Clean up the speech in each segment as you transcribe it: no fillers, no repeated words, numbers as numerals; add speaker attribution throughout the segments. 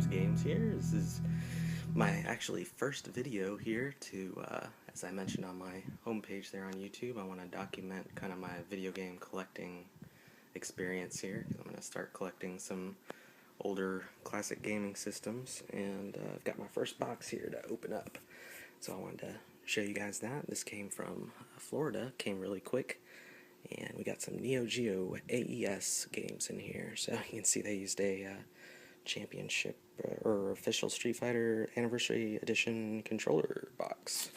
Speaker 1: James Games here. This is my actually first video here to, as I mentioned on my homepage there on YouTube, I want to document kind of my video game collecting experience here. I'm going to start collecting some older classic gaming systems, and I've got my first box here to open up. So I wanted to show you guys that. This came from Florida, came really quick. And we got some Neo Geo AES games in here. So you can see they used a championship or official Street Fighter Anniversary Edition controller box.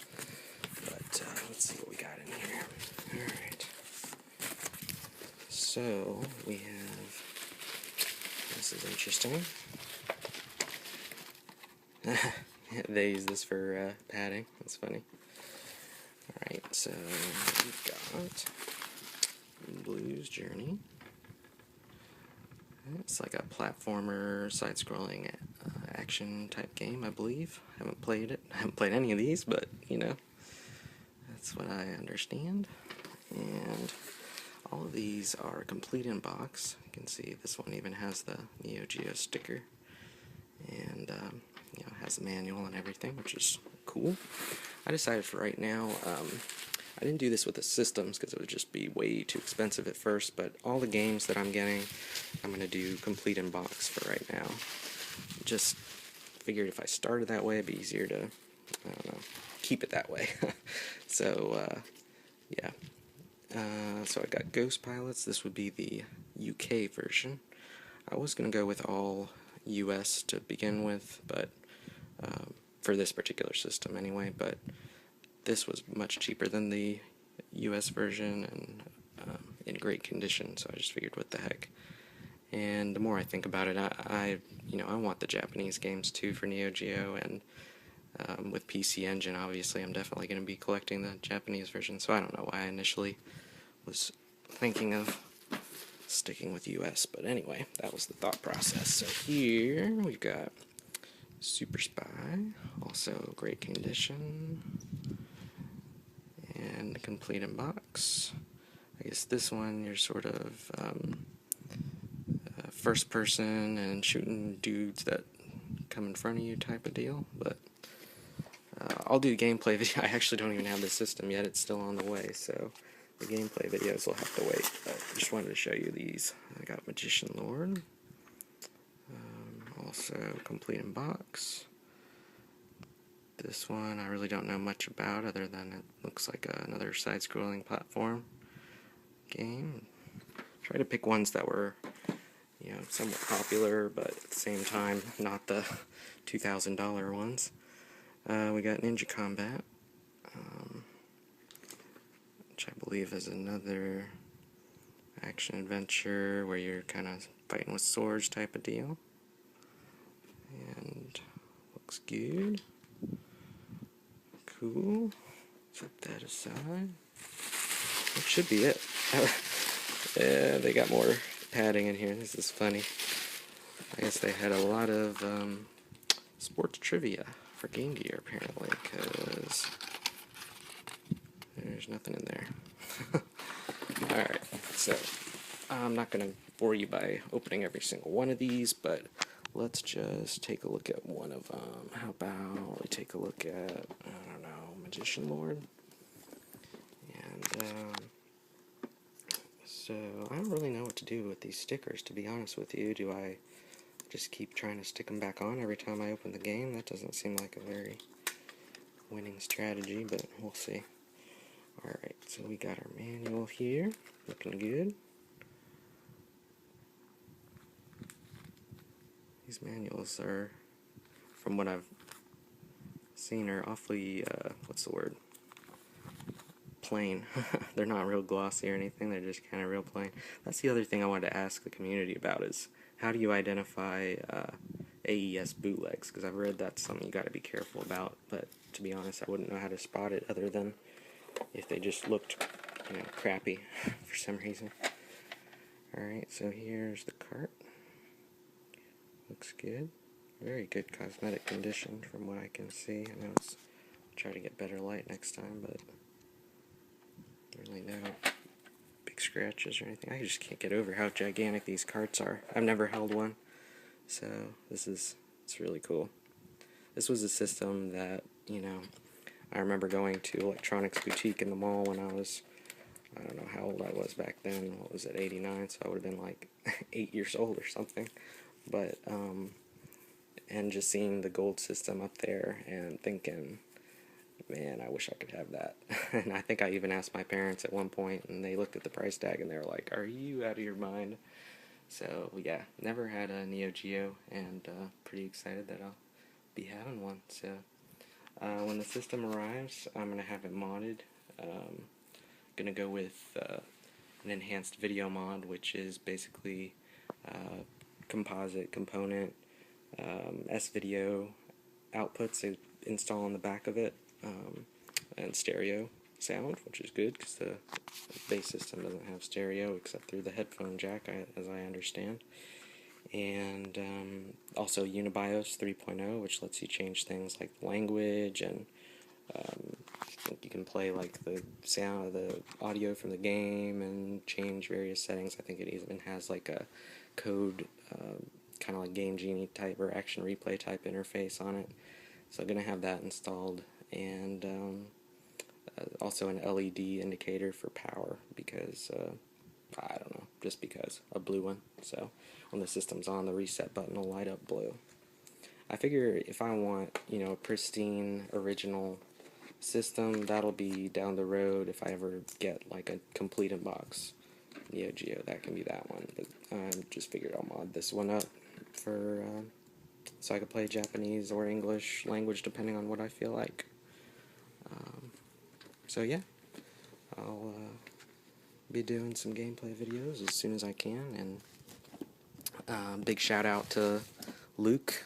Speaker 1: But let's see what we got in here. Alright. So we have, this is interesting. They use this for padding. That's funny. Alright, so we've got Blues Journey. It's like a platformer, side-scrolling action type game, I believe. I haven't played it. I haven't played any of these, but you know, that's what I understand. And all of these are complete in box. You can see this one even has the Neo Geo sticker, and you know, has the manual and everything, which is cool. I decided for right now. I didn't do this with the systems because it would just be way too expensive at first, but all the games that I'm getting, I'm going to do complete in box for right now. Just figured if I started that way, it'd be easier to, I don't know, keep it that way. So, yeah. So I got Ghost Pilots. This would be the UK version. I was going to go with all US to begin with, but for this particular system anyway, but this was much cheaper than the US version and in great condition, so I just figured what the heck. And the more I think about it, I want the Japanese games too for Neo Geo, and with PC Engine obviously I'm definitely going to be collecting the Japanese version, so I don't know why I initially was thinking of sticking with US, but anyway, that was the thought process. So here we've got Super Spy, also great condition, and complete in box. I guess this one you're sort of first person and shooting dudes that come in front of you type of deal, but I'll do gameplay video. I actually don't even have the system yet, it's still on the way, so the gameplay videos will have to wait, but I just wanted to show you these. I got Magician Lord, also complete in box. This one I really don't know much about other than it looks like another side-scrolling platform game. Try to pick ones that were, you know, somewhat popular, but at the same time not the $2,000 ones. We got Ninja Combat, which I believe is another action-adventure where you're kind of fighting with swords type of deal. And looks good. Cool. Set that aside. That should be it. Yeah, they got more padding in here. This is funny. I guess they had a lot of sports trivia for Game Gear, apparently, because there's nothing in there. Alright, so I'm not going to bore you by opening every single one of these, but let's just take a look at one of them. How about we take a look at, I don't know, Magician Lord? And, so I don't really know what to do with these stickers, to be honest with you. Do I just keep trying to stick them back on every time I open the game? That doesn't seem like a very winning strategy, but we'll see. Alright, so we got our manual here, looking good. These manuals are, from what I've seen, are awfully, what's the word? Plain. They're not real glossy or anything, they're just kind of real plain. That's the other thing I wanted to ask the community about is, how do you identify AES bootlegs? Because I've read that's something you got to be careful about, but to be honest, I wouldn't know how to spot it other than if they just looked, you know, crappy for some reason. Alright, so here's the cart. Looks good. Very good cosmetic condition from what I can see. I know I'll try to get better light next time, but really no big scratches or anything. I just can't get over how gigantic these carts are. I've never held one, so this is It's really cool. This was a system that, I remember going to Electronics Boutique in the mall when I was, I don't know how old I was back then. What was it, 89? So I would have been like 8 years old or something. But, and just seeing the gold system up there and thinking, man, I wish I could have that. And I think I even asked my parents at one point, and they looked at the price tag and they were like, are you out of your mind? So, yeah, never had a Neo Geo, and pretty excited that I'll be having one. So, when the system arrives, I'm going to have it modded. Going to go with an enhanced video mod, which is basically composite component S-video outputs to install on the back of it, and stereo sound, which is good because the base system doesn't have stereo except through the headphone jack, as I understand. And also Unibios 3.0, which lets you change things like language, and you can play like the sound, the audio from the game, and change various settings. I think it even has like a code, kind of like Game Genie type or Action Replay type interface on it. So I'm gonna have that installed, and also an LED indicator for power, because I don't know, just because, a blue one. So when the system's on, the reset button will light up blue. I figure if I want, a pristine original system, that'll be down the road. If I ever get like a complete in-box Neo Geo, that can be that one. But I just figured I'll mod this one up for so I could play Japanese or English language depending on what I feel like. So yeah, I'll be doing some gameplay videos as soon as I can, and big shout out to Luke,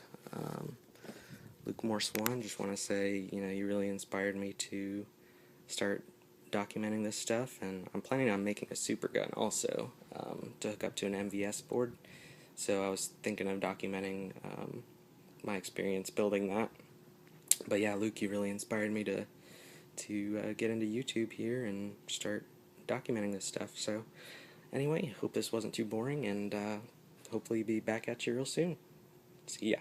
Speaker 1: Luke Morse 1. Just want to say, you really inspired me to start documenting this stuff, and I'm planning on making a SuperGun also, to hook up to an MVS board. So I was thinking of documenting my experience building that. But yeah, Luke, you really inspired me to get into YouTube here and start documenting this stuff. So anyway, hope this wasn't too boring, and hopefully be back at you real soon. See ya.